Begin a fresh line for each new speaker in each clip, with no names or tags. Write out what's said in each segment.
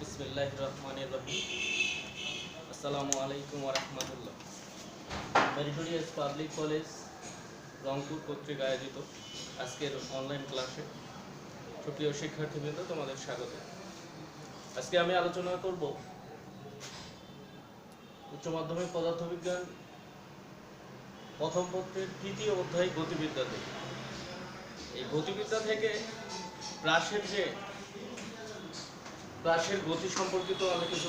বিসমিল্লাহির রহমানির রহিম। আসসালামু আলাইকুম ওয়া রাহমাতুল্লাহ। মেরিটোরিয়াস পাবলিক কলেজ রংপুর কর্তৃক আয়োজিত আজকের অনলাইন ক্লাসে সুপ্রিয় শিক্ষার্থীবৃন্দ, তোমাদের স্বাগত। আজকে আমি আলোচনা করব উচ্চ মাধ্যমিক পদার্থবিজ্ঞান প্রথম পত্রের তৃতীয় অধ্যায় গতিবিদ্যা থেকে। এই গতিবিদ্যা থেকে প্রাসের গতি সম্পর্কিত আমি কিছু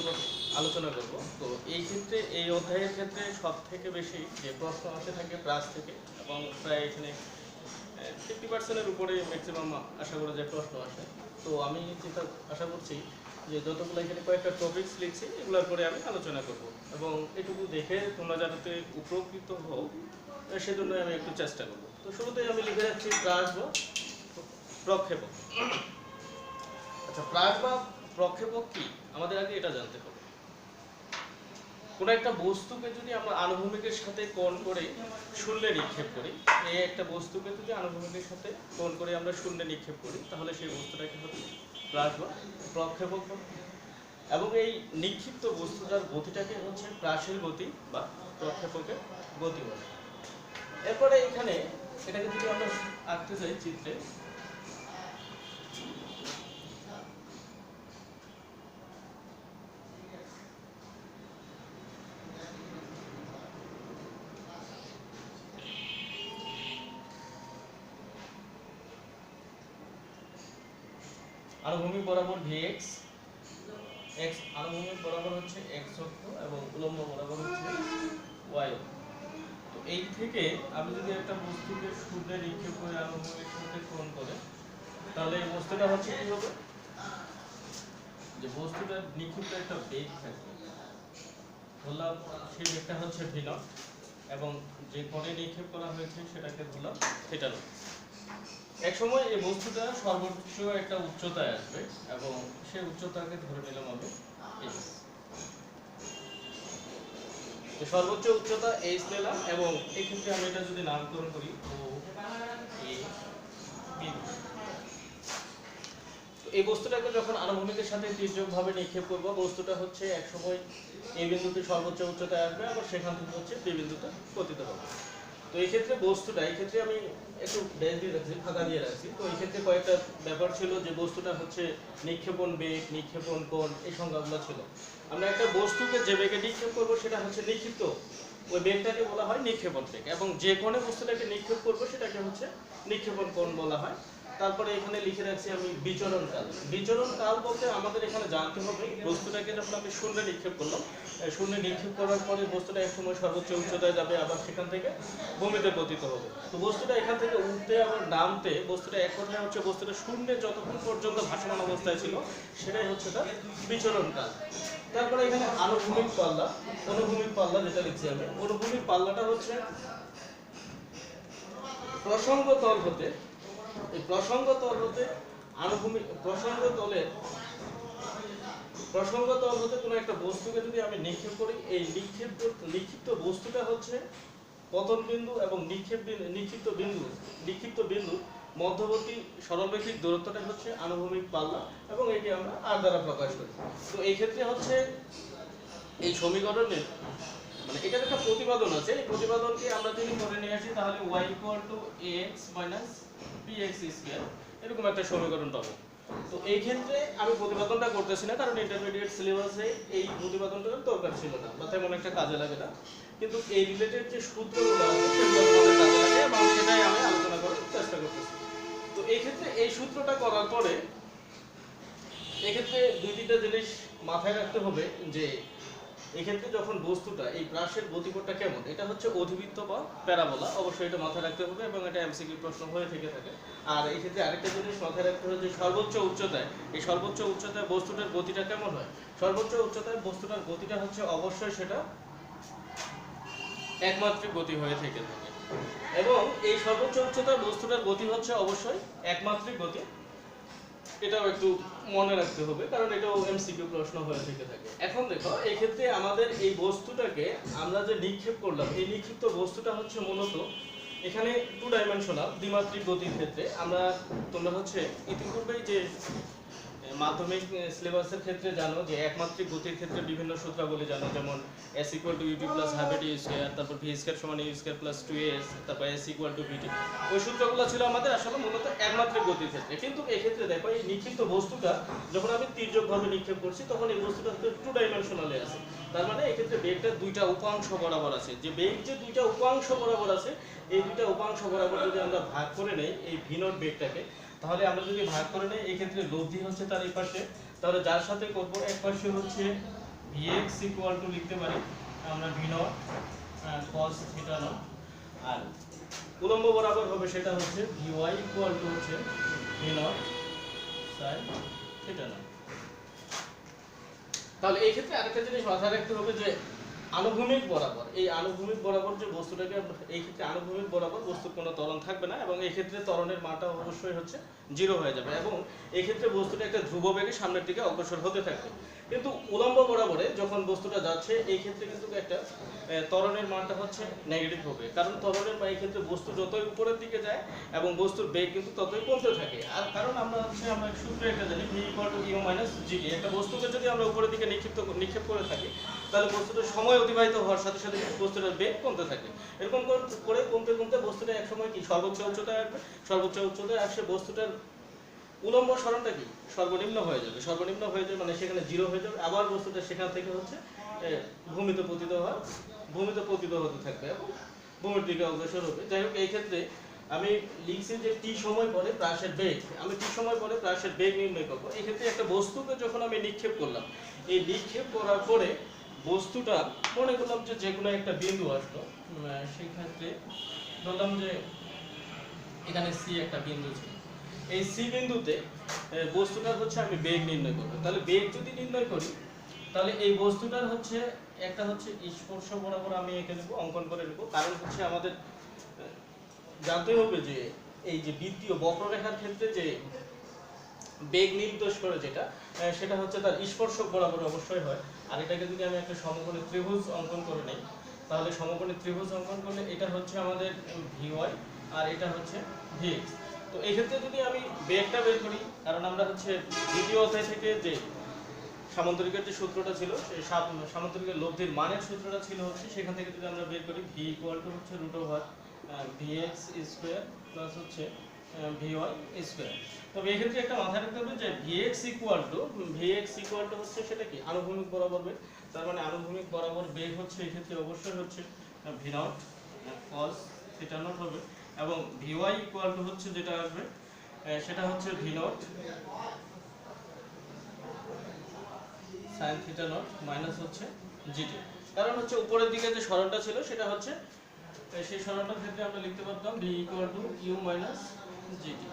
আলোচনা করব। তো এই ক্ষেত্রে এই অধ্যায়ের ক্ষেত্রে সব থেকে বেশি যে প্রশ্ন আসে থাকে প্রাস থেকে, এবং প্রায় এখানে 50%-এর উপরে ম্যাক্সিমাম আশা করা যায় প্রশ্ন আসে। তো আমি আশা করছি যে যতগুলো এখানে কয়েকটা টপিকস লিখছি এগুলোর পরে আমি আলোচনা করব, এবং এটুকু দেখে তোমরা যাতে উপকৃত হও সেজন্য আমি একটু চেষ্টা করব। তো শুরুতেই আমি লিখে রাখছি প্রাস বা প্রক্ষেপক। আচ্ছা, প্রাস বা প্রক্ষেপক কি আমাদের আগে এটা জানতে হবে। কোন একটা বস্তুকে যদি আমরা আনুভূমিকের সাথে কোণ করে শূন্যে নিক্ষেপ করি, এই একটা বস্তুকে যদি আনুভূমিকের সাথে কোণ করে আমরা শূন্যে নিক্ষেপ করি, তাহলে সেই বস্তুটাকে হচ্ছে প্রাস বা প্রক্ষেপক। এবং এই নিক্ষিপ্ত বস্তুটার গতিটাকে হচ্ছে প্রাসের গতি বা প্রক্ষেপকের গতি বলে। এরপরে এখানে এটাকে যদি আমরা আঁকতে চাই চিত্রে, আনুভূমিক বরাবর Vx, x আনুভূমিক বরাবর হচ্ছে x অক্ষ এবং উল্লম্ব বরাবর হচ্ছে y অক্ষ। তো এই থেকে আমি যদি একটা বস্তুকে শূন্যে নিক্ষেপ করে আনুভূমিকের সাথে কোণ করে, তাহলে এই বস্তুটা হচ্ছে কি হবে, যে বস্তুটার নিক্ষিপ্ত একটা বেগ থাকবে, ধরলাম সেই বেগটা হচ্ছে v0, এবং যে কোণে নিক্ষেপ করা হয়েছে সেটাকে ধরলাম θ0। এক সময় এই বস্তুটা সর্বোচ্চ একটা উচ্চতায় আসবে, এবং সেই উচ্চতাকে ধরে নিলাম আমি h। তো সর্বোচ্চ উচ্চতা h নিলাম, এবং এই ক্ষেত্রে আমি এটা যদি নামকরণ করি ও এ বি। তো এই বস্তুটাকে যখন আনুভূমিকের সাথে তির্যকভাবে নিক্ষেপ করব, বস্তুটা হচ্ছে এক সময় এই বিন্দুতে সর্বোচ্চ উচ্চতায় আসবে, এবং সেখান থেকে হচ্ছে বি বিন্দুতে পতিত হবে। তো এই ক্ষেত্রে বস্তুটা, এই ক্ষেত্রে আমি একটু ড্যাশ দিয়ে রাখছি, ফাঁকা দিয়ে রাখছি। তো এই ক্ষেত্রে কয়েকটা ব্যাপার ছিল, যে বস্তুটা হচ্ছে নিক্ষেপণ বেগ, নিক্ষেপণ কোণ, এই সংজ্ঞাগুলো ছিল। আমরা একটা বস্তুকে যে বেগে নিক্ষেপ করবো সেটা হচ্ছে নিক্ষিপ্ত, ওই বেগটাকে বলা হয় নিক্ষেপণ বেগ, এবং যে কোণে বস্তুটাকে নিক্ষেপ করবো সেটাকে হচ্ছে নিক্ষেপণ কোণ বলা হয়। তারপরে এখানে লিখে রাখছি আমি বিচরণ কাল। বিচরণ কাল বলতে আমাদের এখানে জানতে হবে, বস্তুটাকে যখন আমি শূন্যে নিক্ষেপ করলাম, শূন্যে নিক্ষেপ করার পরে বস্তুটা এক সময় সর্বোচ্চ উচ্চতায় যাবে, আবার সেখান থেকে ভূমিতে পতিত হবে। তো বস্তুটা এখান থেকে উঠতে আবার নামতে, বস্তুটা এক কথায় হচ্ছে বস্তুটা শূন্যে যতক্ষণ পর্যন্ত ভাসমান অবস্থায় ছিল সেটাই হচ্ছে তার বিচরণ কাল। তারপরে এখানে আনুভূমিক পাল্লা, অনুভূমিক পাল্লা যেটা লিখছি আমি, অনুভূমিক পাল্লাটা হচ্ছে প্রসঙ্গ তল হতে, এই প্রসঙ্গ তল হতে আনুভূমিক প্রসঙ্গ তল হতে কোনো একটা বস্তুকে যদি আমি নিক্ষেপ করি, এই নিক্ষিপ্ত বস্তুটা হচ্ছে পতন বিন্দু এবং নিক্ষিপ্ত বিন্দু মধ্যবর্তী সরলরৈখিক দূরত্বটা হচ্ছে আনুভূমিক পাল্লা, এবং এটি আমরা আর দ্বারা প্রকাশ করি। তো এই ক্ষেত্রে হচ্ছে এই সমীকরণের মানে এটার একটা প্রতিপাদন আছে, এই প্রতিপাদনকে আমরা যদি করে নিয়ে আসি, তাহলে y ax - bx², এরকম একটা সমীকরণ পাবো। তো এই ক্ষেত্রে আমি প্রতিপাদনটা করতেছি না, কারণ ইন্টারমিডিয়েট সিলেবাসে এই প্রতিপাদনটার দরকার ছিল না বা তেমন একটা কাজে লাগে না। কিন্তু এই রিলেটেড যে সূত্রগুলো আছে সেগুলো আমাদের কাজে লাগে, এবং সেটাই আমি আলোচনা করার চেষ্টা করতেছি। তো এই ক্ষেত্রে এই সূত্রটা করার পরে এক্ষেত্রে দুই তিনটা জিনিস মাথায় রাখতে হবে, যে এক্ষেত্রে যখন বস্তুটা এই প্রাসের গতিপথটা কেমন, এটা হচ্ছে অধিবৃত্ত বা প্যারাবোলা, অবশ্যই এটা মাথায় রাখতে হবে, এবং এটা এমসিকিউ প্রশ্ন হয়ে থেকে থাকে। আর এই ক্ষেত্রে আরেকটা জিনিস মাথায় রাখতে হবে, যে সর্বোচ্চ উচ্চতায়, এই সর্বোচ্চ উচ্চতায় বস্তুটার গতিটা কেমন হয়। সর্বোচ্চ উচ্চতায় বস্তুটার গতিটা হচ্ছে অবশ্যই সেটা একমাত্রিক গতি হয়ে থেকে থাকে, এবং এই সর্বোচ্চ উচ্চতায় বস্তুটার গতি হচ্ছে অবশ্যই একমাত্রিক গতি। এটাও একটু মনে রাখতে হবে, কারণ এটাও এমসিকিউ প্রশ্ন হয়ে থেকে থাকে। এখন দেখো, এই ক্ষেত্রে আমাদের এই বস্তুটাকে আমরা যে নিক্ষেপ করলাম, এই নিক্ষিপ্ত বস্তুটা হচ্ছে মূলত এখানে টু ডাইমেনশনাল দ্বিমাত্রিক গতির ক্ষেত্রে আমরা তোমরা হচ্ছে ইতিপূর্বেই যে মাধ্যমিক সিলেবাসের ক্ষেত্রে জানো যে একমাত্রিক গতির ক্ষেত্রে বিভিন্ন সূত্রাবলী জানো, যেমন s equal to ut plus half at square, তারপর ভি স্কয়ার সমান ইউ স্কয়ার প্লাস 2s, তারপর s ইকুয়াল টু ভিটি। ওই সূত্রগুলো ছিল আমাদের আসলে মূলত একমাত্রিক গতির ক্ষেত্রে। কিন্তু এই ক্ষেত্রে দেখো এই নিক্ষিপ্ত বস্তুটা যখন আমি তির্যকভাবে নিক্ষেপ করছি তখন এই বস্তুটা টু ডাইমেনশনালে আছে। তার মানে এই ক্ষেত্রে বেগটা দুইটা উপাংশ বরাবর আছে। যে বেগ যে দুইটা উপাংশ বরাবর আছে, এই দুইটা উপাংশ বরাবর যদি আমরা ভাগ করে নেই এই ভি নট বেগটাকে, তাহলে আমরা যদি ভাগ করে নেই এই ক্ষেত্রে লব্ধি হচ্ছে তার এই পাশে, তাহলে যার সাথে করব এক পাশে হচ্ছে vx ইকুয়াল টু লিখতে পারি আমরা v nought cos theta nought, আর উলম্ব বরাবর হবে সেটা হচ্ছে vy ইকুয়াল টু হচ্ছে v not sin theta nought. তাহলে এই ক্ষেত্রে আরেকটা জিনিস মাথায় রাখতে হবে যে আনুভূমিক বরাবর, এই আনুভূমিক বরাবর যে বস্তুটাকে এই ক্ষেত্রে আনুভূমিক বরাবর বস্তুর কোনো ত্বরণ থাকবে না, এবং এই ক্ষেত্রে ত্বরণের মানটা অবশ্যই হচ্ছে 0 হয়ে যাবে, এবং এই ক্ষেত্রে বস্তুটা একটা ধ্রুব বেগে সামনের দিকে অগ্রসর হতে থাকবে। কিন্তু উলম্ব বরাবরে যখন বস্তুটা যাচ্ছে এই ক্ষেত্রে কিন্তু একটা ত্বরণের মানটা হচ্ছে নেগেটিভ হবে, কারণ ত্বরণের এই ক্ষেত্রে বস্তু যতই উপরের দিকে যায় এবং বস্তুর বেগ কিন্তু ততই কমতে থাকে। আর কারণ আমরা সূত্র একটা জানি v equal to u minus gt. একটা বস্তুকে যদি আমরা উপরের দিকে নিক্ষেপ করে থাকি তাহলে বস্তুটার সময় অতিবাহিত হওয়ার সাথে সাথে বস্তুটার বেগ কমতে থাকে। এরকম করে কমতে কমতে বস্তুটা একসময় কি সর্বোচ্চ উচ্চতায় আসবে, সর্বোচ্চ উচ্চতায় আসে বস্তুটার উলম্ব সরণটা কি সর্বনিম্ন হয়ে যাবে, সর্বনিম্ন হয়ে যাবে মানে সেখানে 0 হয়ে যাবে, আবার বস্তুটা সেখান থেকে হচ্ছে ভূমিতে পতিত হতে থাকবে এবং ভূমির দিকে অগ্রসর হবে। যাই হোক এই ক্ষেত্রে আমি লিখছি যে টি সময় পরে প্রাসের বেগ, আমি টি সময় পরে প্রাসের বেগ নির্ণয় করব। এই ক্ষেত্রে একটা বস্তুকে যখন আমি নিক্ষেপ করলাম, এই নিক্ষেপ করার পরে বস্তুটা মনে করলাম যে কোনো একটা বিন্দু আসলো, সেই ক্ষেত্রে ধরলাম যে এখানে সি একটা বিন্দু ছিল, এই সি বিন্দুতে বস্তুটার হচ্ছে আমি বেগ নির্ণয় করব। তাহলে বেগ যদি নির্ণয় করি তাহলে এই বস্তুটার হচ্ছে একটা হচ্ছে স্পর্শ বরাবর আমি এঁকে নেব, অঙ্কন করে নেব, কারণ হচ্ছে আমাদের জানতে হবে যে এই যে বৃত্তীয় বক্ররেখার ক্ষেত্রে যে বেগ নির্দেশ করে যেটা সেটা হচ্ছে তার স্পর্শক বরাবর অবশ্যই হয়। আর এটাকে যদি আমি একটা সমকোণী ত্রিভুজ অঙ্কন করে নেই তাহলে সমকোণী ত্রিভুজ অঙ্কন করলে এটা হচ্ছে আমাদের vy আর এটা হচ্ছে vx। তো এই ক্ষেত্রে যদি আমি বেগটা বের করি, কারণ আমরা হচ্ছে দ্বিতীয় অধ্যায় থেকে যে সামান্তরিকের যে সূত্রটা ছিল সেই সামান্তরিকের লব্ধির মানের সূত্রটা ছিল হচ্ছে সেখান থেকে যদি আমরা বের করি v ইকুয়াল টু হচ্ছে √vx স্কয়ার প্লাস হচ্ছে vy স্কয়ার। তবে এই ক্ষেত্রে একটা মাথায় রাখতে হবে যে vx ইকুয়াল টু হচ্ছে সেটা কি আনুভূমিক বরাবর বেগ, তার মানে আনুভূমিক বরাবর বেগ হচ্ছে এই ক্ষেত্রে অবশ্যই হচ্ছে v nought cos theta not হবে, এবং vy ইকুয়াল টু হচ্ছে যেটা আসবে সেটা হচ্ছে v not sin theta not minus হচ্ছে জিটি। কারণ হচ্ছে উপরের দিকে যে সরণটা ছিল সেটা হচ্ছে সেই সরণটার ক্ষেত্রে আমরা লিখতে পারতাম v equal to u minus gt.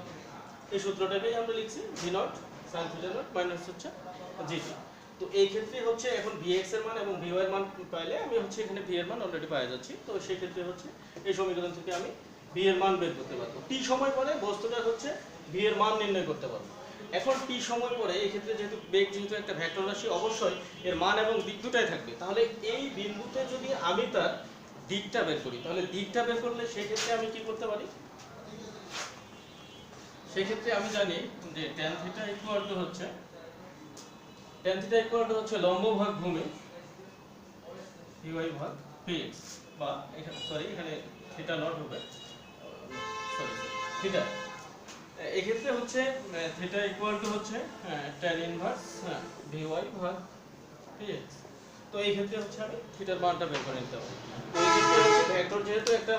এই সূত্রটাকেই আমরা লিখছি v not sin theta not minus হচ্ছে জিটি। তো এই ক্ষেত্রে হচ্ছে এখন vx এর মান এবং vy এর মান পাইলে আমি হচ্ছে এখানে v এর মান অলরেডি পেয়ে যাচ্ছি। তো সেই ক্ষেত্রে হচ্ছে এই সমীকরণ থেকে আমি v এর মান বের করতে পারবো। t সময় পরে বস্তুটা হচ্ছে v এর মান নির্ণয় করতে পারবো। এখন t সময় পরে এই ক্ষেত্রে যেহেতু বেগ যেহেতু একটা ভেক্টর রাশি অবশ্যই এর মান এবং দিক দুটাই থাকবে। তাহলে এই বিন্দুতে যদি আমি তার দিকটা বের করি তাহলে দিকটা বের করলে সেই ক্ষেত্রে আমি কি করতে পারি, সেই ক্ষেত্রে আমি জানি যে tan থিটা ইকুয়াল টু হচ্ছে লম্ব ভাগ ভূমি vy ভাগ vx, বা এখানে থিটা নট হবে থিটা। এই ক্ষেত্রে হচ্ছে থিটা ইকুয়াল টু হচ্ছে tan ইনভার্স vy ভাগ vx। তো এই ক্ষেত্রে হচ্ছে আমি থিটার মানটা বের করে নিতে পারি। তো এই ক্ষেত্রে হচ্ছে ভেক্টর যেহেতু একটা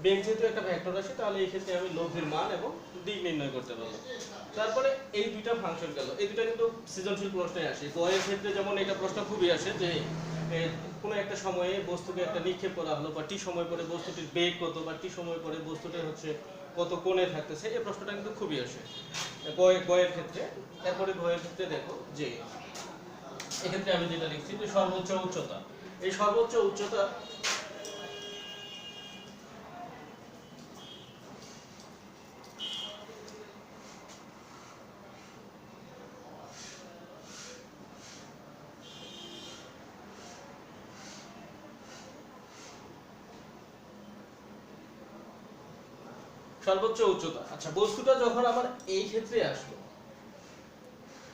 বেগ যেহেতু একটা ভেক্টর রাশি তাহলে এই ক্ষেত্রে আমি লব্ধির মান এবং দিক নির্ণয় করতে পারবো। তারপরে এই দুইটা ফাংশন গেল, এই দুইটা কিন্তু সৃজনশীল প্রশ্নে আসে। গয়ের ক্ষেত্রে যেমন এটা প্রশ্ন খুবই আসে যে কোনো একটা সময়ে বস্তুকে একটা নিক্ষেপ করা হলো বা টি সময় পরে বস্তুটির বেগ কত বা টি সময় পরে বস্তুটা হচ্ছে কত কোণে থাকতেছে, এই প্রশ্নটা কিন্তু খুবই আসে গয়ের ক্ষেত্রে। তারপরে গয়ের ক্ষেত্রে দেখো যে এক্ষেত্রে আমি যেটা লিখছি যে সর্বোচ্চ উচ্চতা, এই সর্বোচ্চ উচ্চতা আচ্ছা বস্তুটা যখন আমার এই ক্ষেত্রে আসলো,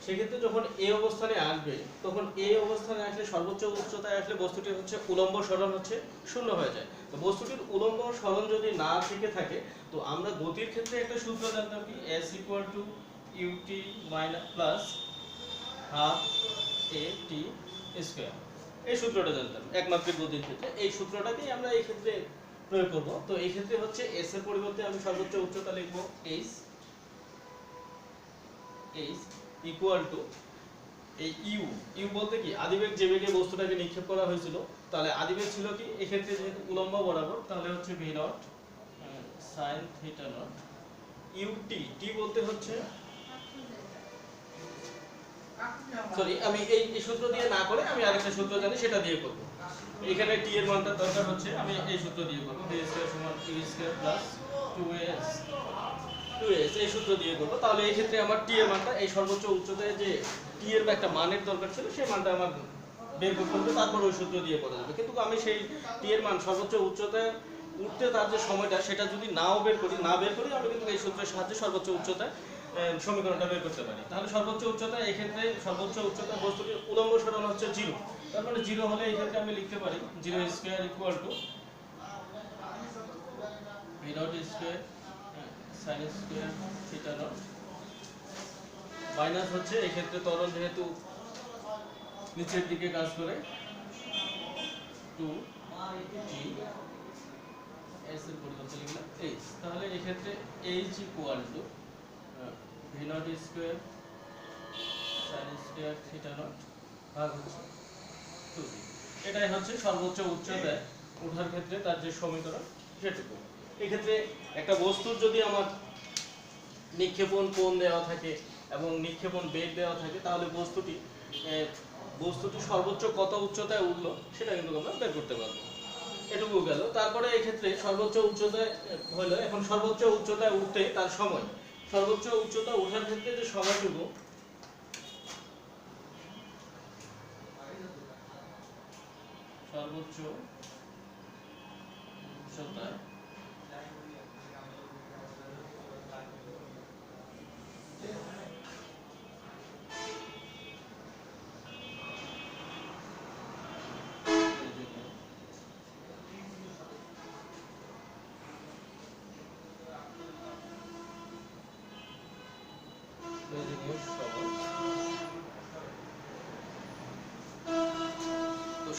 সেক্ষেত্রে যখন এই অবস্থানে আসবে তখন এই অবস্থানে আসলে সর্বোচ্চ উচ্চতায় আসলে বস্তুটির হচ্ছে উলম্ব সরণ হচ্ছে শূন্য হয়ে যায়। তো বস্তুটির উলম্ব সরণ যদি না থেকে থাকে তো আমরা গতির ক্ষেত্রে একটা সূত্র জানতাম কি s ut plus half a t square, এই সূত্রটা জানতাম একমাত্রিক গতির ক্ষেত্রে। এই সূত্রটাকেই আমরা এই ক্ষেত্রে প্রয়োগ করব। তো এই ক্ষেত্রে হচ্ছে s এর পরিবর্তে আমি সর্বোচ্চ উচ্চতা লিখব h ইকুয়াল টু এই ইউ বলতে কি আদিবেগ, যে বেগে বস্তুটাকে নিক্ষেপ করা হয়েছিল, তাহলে আদিবেগ ছিল কি এক্ষেত্রে যেহেতু উলম্ব বরাবর, তাহলে হচ্ছে v not sin theta not ut, টি বলতে হচ্ছে সরি আমি এই সূত্র দিয়ে না করে আমি আরেকটা সূত্র জানি সেটা দিয়ে করব। এখানে টি এর মানটা দরকার হচ্ছে, আমি এই সূত্র দিয়ে করব, v স্কয়ার সমান u স্কয়ার প্লাস 2s এই সূত্র দিয়ে করব। তাহলে এই ক্ষেত্রে আমার টি এর মানটা এই সর্বোচ্চ উচ্চতায় যে টি এর একটা মানের দরকার ছিল সেই মানটা আমার বের করতে হবে, তারপর ওই সূত্র দিয়ে করা যাবে। কিন্তু আমি সেই টি এর মান সর্বোচ্চ উচ্চতায় উঠতে তার যে সময়টা সেটা যদি নাও বের করি আমি কিন্তু এই সূত্রের সাহায্যে সর্বোচ্চ উচ্চতায় সমীকরণটা বের করতে পারি। তাহলে সর্বোচ্চ উচ্চতা এই ক্ষেত্রে সর্বোচ্চ উচ্চতা বস্তুটির উলম্ব সরণ হচ্ছে 0। তার মানে 0 হলে এই ক্ষেত্রে আমি লিখতে পারি 0 square equal to v not square sin square theta not minus হচ্ছে এই ক্ষেত্রে ত্বরণ যেহেতু নিচের দিকে কাজ করে 2 t s এর পরিবর্তে লিখলাম h। তাহলে এই ক্ষেত্রে h equal to v not square sin square theta not ভাগ হচ্ছে 2t। এটাই হচ্ছে সর্বোচ্চ উচ্চতায় ওঠার ক্ষেত্রে তার যে সমীকরণ সেটুকু। এই ক্ষেত্রে একটা বস্তুর যদি আমার নিক্ষেপণ কোণ দেওয়া থাকে এবং নিক্ষেপণ বেগ দেওয়া থাকে তাহলে বস্তুটি সর্বোচ্চ কত উচ্চতায় উঠলো সেটা কিন্তু আমরা বের করতে পারবো। এটুকু গেল। তারপরে এই ক্ষেত্রে সর্বোচ্চ উচ্চতায় হলো, এখন সর্বোচ্চ উচ্চতায় উঠতে তার সময়, সর্বোচ্চ উচ্চতা ওঠার ক্ষেত্রে যে সময়টুকু সর্বোচ্চ উচ্চতায়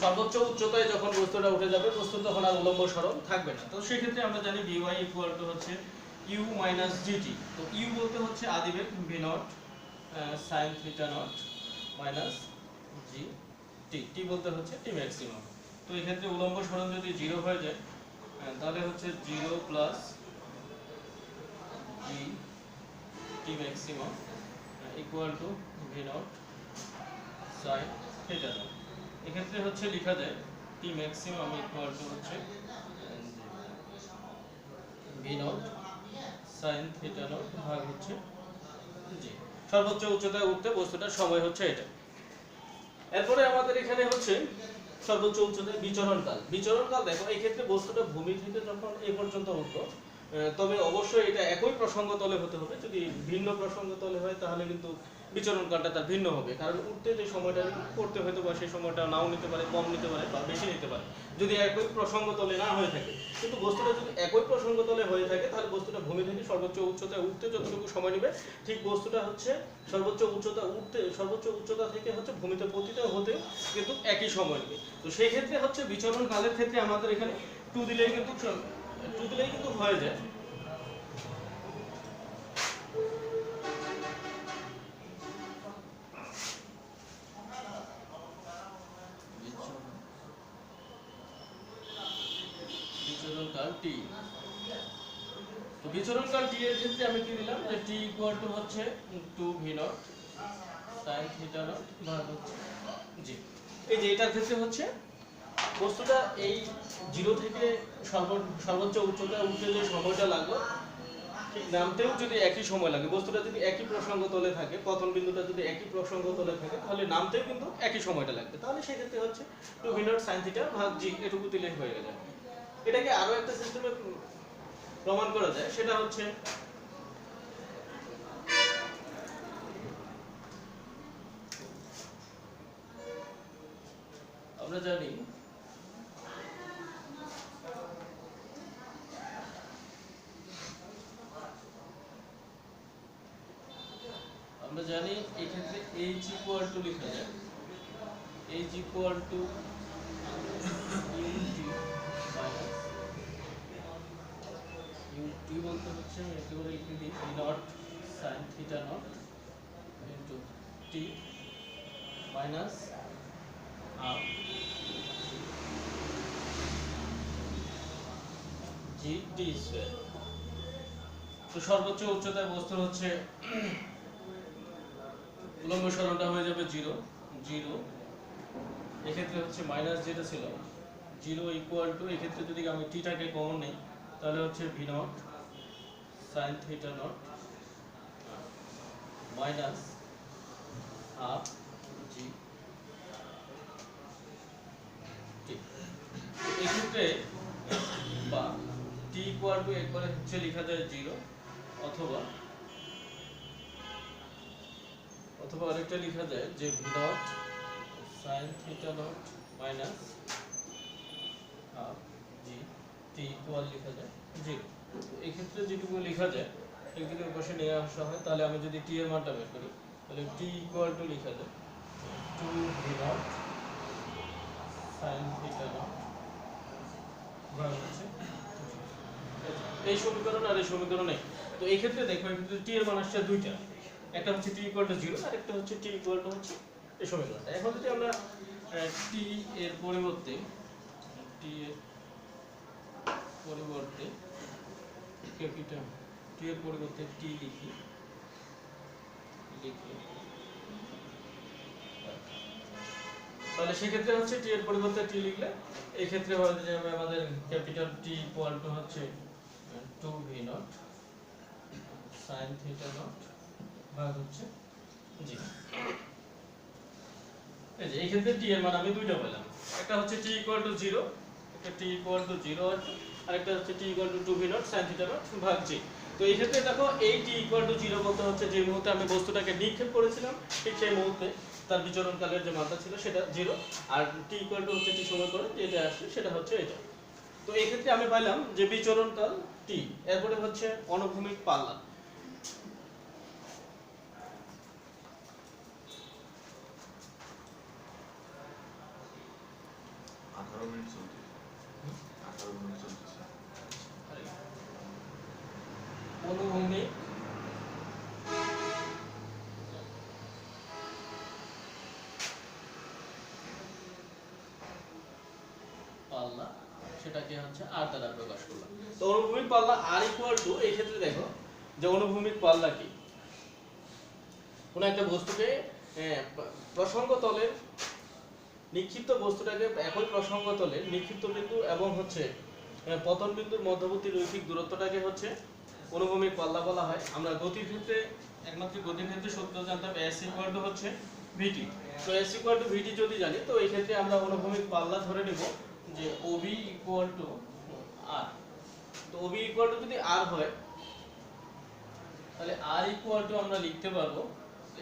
সর্বোচ্চ উচ্চতায় যখন বস্তুটা উঠে যাবে বস্তু তখন আর উলম্ব সরণ থাকবে না। তো সেই ক্ষেত্রে আমরা জানি vy ইকুয়াল টু হচ্ছে u মাইনাস gt। তো u বলতে হচ্ছে আদিবেগ v not sin theta not minus gt, t বলতে হচ্ছে t ম্যাক্সিমাম। তো এই ক্ষেত্রে উলম্ব সরণ যদি 0 হয়ে যায় তাহলে হচ্ছে 0 plus g t maximum equal to v not sin theta not. এক্ষেত্রে হচ্ছে লেখা যায় টি ম্যাক্সিমাম ইকুয়াল টু হচ্ছে v not sin theta not ভাগ হচ্ছে g। সর্বোচ্চ উচ্চতায় উঠতে বস্তুটার সময় হচ্ছে এটা। এরপরে আমাদের এখানে হচ্ছে সর্বোচ্চ উচ্চতায় বিচরণকাল। দেখো এই ক্ষেত্রে বস্তুটা ভূমি থেকে যখন এই পর্যন্ত উঠলো, তবে অবশ্যই এটা একই প্রসঙ্গ তলে হতে হবে। যদি ভিন্ন প্রসঙ্গ তলে হয় তাহলে কিন্তু বিচরণকালটা তার ভিন্ন হবে, কারণ উঠতে যে সময়টা করতে হয়তো বা সেই সময়টা নাও নিতে পারে, কম নিতে পারে বা বেশি নিতে পারে যদি একই প্রসঙ্গ তলে না হয়ে থাকে। কিন্তু বস্তুটা যদি একই প্রসঙ্গ তলে হয়ে থাকে তাহলে বস্তুটা ভূমি থেকে সর্বোচ্চ উচ্চতায় উঠতে যতটুকু সময় নেবে ঠিক বস্তুটা হচ্ছে সর্বোচ্চ উচ্চতা থেকে হচ্ছে ভূমিতে পতিত হতে কিন্তু একই সময় নেবে। তো সেই ক্ষেত্রে হচ্ছে বিচরণ কালের ক্ষেত্রে আমাদের এখানে 2 দিলেই কিন্তু হয়ে যায়। বিচরণকাল t। তো বিচরণকাল t এর ক্ষেত্রে আমি কি দিলাম যে t ইকুয়াল টু হচ্ছে 2 v not sin theta not ভাগ হচ্ছে g। এই যে এটার ক্ষেত্রে হচ্ছে বস্তুটা এই 0 থেকে সর্বোচ্চ উচ্চতায় উঠতে যে সময়টা লাগবে ঠিক নামতেও যদি একই সময় লাগে, বস্তুটা যদি একই প্রসঙ্গ তলে থাকে, পতন বিন্দুটা যদি একই প্রসঙ্গ তলে থাকে তাহলে নামতেও কিন্তু একই সময়টা লাগবে। তাহলে সেই ক্ষেত্রে হচ্ছে 2 v নট sin থিটা ভাগ g এটুকু দিলেই হয়ে যাবে। এটাকে আরো একটা সিস্টেমে প্রমাণ করা যায়, সেটা হচ্ছে আমরা জানি এই ক্ষেত্রে h ইকুয়াল টু লেখা যায় h ইকুয়াল টু ut বলতে হচ্ছে আমি একেবারে লিখে দিই v not sin theta not into t minus half g t square. তো সর্বোচ্চ উচ্চতায় বস্তুর হচ্ছে উলম্ব সরণটা হয়ে যাবে 0 0, এক্ষেত্রে হচ্ছে মাইনাস যেটা ছিল 0 ইকুয়াল টু, এক্ষেত্রে যদি আমি টিটাকে কমন নেই তাহলে হচ্ছে v nought sine theta not minus half g t. এক্ষেত্রে বা টি ইকুয়াল টু একবারে হচ্ছে লেখা যায় 0, অথবা আরেকটা লেখা যায় যে V nought sine theta not minus half g T equal লেখা যায় 0। এই ক্ষেত্রে যেটুকু লেখা যায় এগুলো পাশে নিয়ে আসা হয়, তাহলে আমি যদি টি এর মানটা বের করি তাহলে টি ইকুয়াল টু লেখা যায় 2 V nought sine theta not ভাগ হচ্ছে এই সমীকরণ আর এই সমীকরণ নেই। তো এই ক্ষেত্রে দেখো এক্ষেত্রে টি এর মান আসছে দুইটা, একটা হচ্ছে টি ইকুয়াল টু 0 আর একটা হচ্ছে টি ইকুয়াল টু হচ্ছে এই সমীকরণটা। এখন যদি আমরা টি এর পরিবর্তে ক্যাপিটাল টি এর পরিবর্তে টি লিখি তাহলে সেক্ষেত্রে হচ্ছে টি এর পরিবর্তে টি লিখলে এই ক্ষেত্রে হয়ে যাবে আমাদের ক্যাপিটাল টি ইকুয়াল টু হচ্ছে 2 V nought sine theta not ভাগ হচ্ছে জি। এই ক্ষেত্রে টি এর মান আমি দুইটা পেলাম, একটা হচ্ছে টি ইকুয়াল টু 0, একটা টি ইকুয়াল টু 0 আর একটা হচ্ছে T equal to 2 V naught sin theta not ভাগ জি। তো এই ক্ষেত্রে দেখো এই টি ইকুয়াল টু 0 বলতে হচ্ছে যে মুহূর্তে আমি বস্তুটাকে নিক্ষেপ করেছিলাম ঠিক সেই মুহূর্তে তার বিচরণকালের যে মানটা ছিল সেটা 0, আর টি ইকুয়াল টু হচ্ছে টি সময় করে যেটা আসছে সেটা হচ্ছে এটা। তো এই ক্ষেত্রে আমি পাইলাম যে বিচরণকাল টি, এরপরে হচ্ছে অনুভূমিক পাল্লা। অনুভূমিক পাল্লা সেটাকে হচ্ছে আর দ্বারা প্রকাশ করলাম। তো অনুভূমিক পাল্লা আর ইকুয়াল টু, এই ক্ষেত্রে দেখো যে অনুভূমিক পাল্লা কি, কোন একটা বস্তুকে প্রসঙ্গ তলে নিক্ষিপ্ত বস্তুটাকে একই প্রসঙ্গ তলে নিক্ষিপ্ত বিন্দু এবং হচ্ছে পতন বিন্দুর মধ্যবর্তী রৈখিক দূরত্বটাকে হচ্ছে অনুভূমিক পাল্লা বলা হয়। আমরা গতির ক্ষেত্রে একমাত্র গতির ক্ষেত্রে সূত্র জানতাম s ইকুয়াল টু হচ্ছে vt। তো s ইকুয়াল টু vt যদি জানি তো এই ক্ষেত্রে আমরা অনুভূমিক পাল্লা ধরে নেব যে ob ইকুয়াল টু r। তো ob ইকুয়াল টু যদি r হয় তাহলে r ইকুয়াল টু আমরা লিখতে পারবো,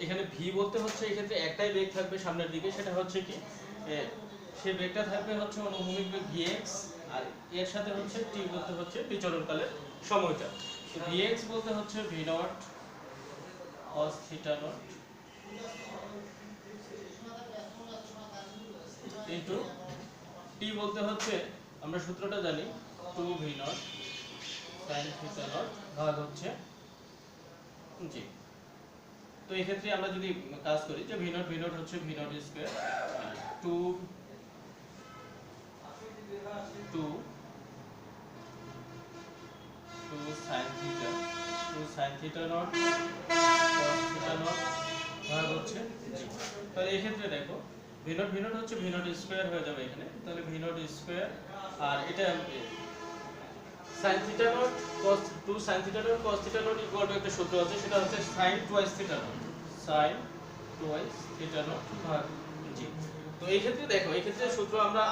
এখানে v বলতে হচ্ছে এই ক্ষেত্রে একটাই বেগ থাকবে সামনের দিকে, সেটা হচ্ছে কি সেই বেগটা থাকবে হচ্ছে অনুভূমিক বেগ vx, আর এর সাথে হচ্ছে t বলতে হচ্ছে বিচরণকালের সময়টা। তো vx বলতে হচ্ছে v nought cos theta not into t বলতে হচ্ছে আমরা সূত্রটা জানি 2 v not sin theta not ভাগ হচ্ছে জি। তো এই ক্ষেত্রে আমরা যদি কাজ করি যে v নট হচ্ছে v not square 2 sin theta not cos theta not ভাগ হচ্ছে জি। তাহলে এই ক্ষেত্রে দেখো v নট হচ্ছে v নট স্কয়ার হয়ে যাবে এখানে, তাহলে v নট স্কয়ার আর এটা sin theta not cos 2 sin theta not cos theta not equal to একটা সূত্র আছে, সেটা হচ্ছে sin twice theta not sin twice theta not ভাগ জি। তো এই ক্ষেত্রে দেখো এই ক্ষেত্রে সূত্র আমরা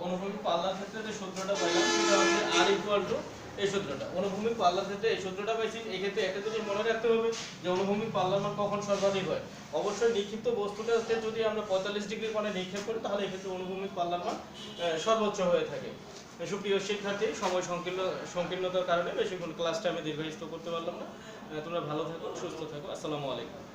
অনুভূমিক পাল্লার ক্ষেত্রে যে সূত্রটা পাইলাম সেটা হচ্ছে r ইকুয়াল টু এই সূত্রটা অনুভূমিক পাল্লার ক্ষেত্রে এই সূত্রটা পাইছি। এই ক্ষেত্রে একটা জিনিস মনে রাখতে হবে যে অনুভূমিক পাল্লার মান কখন সর্বাধিক হয়। অবশ্যই নিক্ষিপ্ত বস্তুটাতে যদি আমরা 45 ডিগ্রি কোণে নিক্ষেপ করি তাহলে এক্ষেত্রে অনুভূমিক পাল্লার মান সর্বোচ্চ হয়ে থাকে। সুপ্রিয় শিক্ষার্থী, সময় সংকীর্ণতার কারণে বেশিক্ষণ ক্লাসটা আমি দীর্ঘায়িত করতে পারলাম না। তোমরা ভালো থাকো, সুস্থ থাকো। আসসালামু আলাইকুম।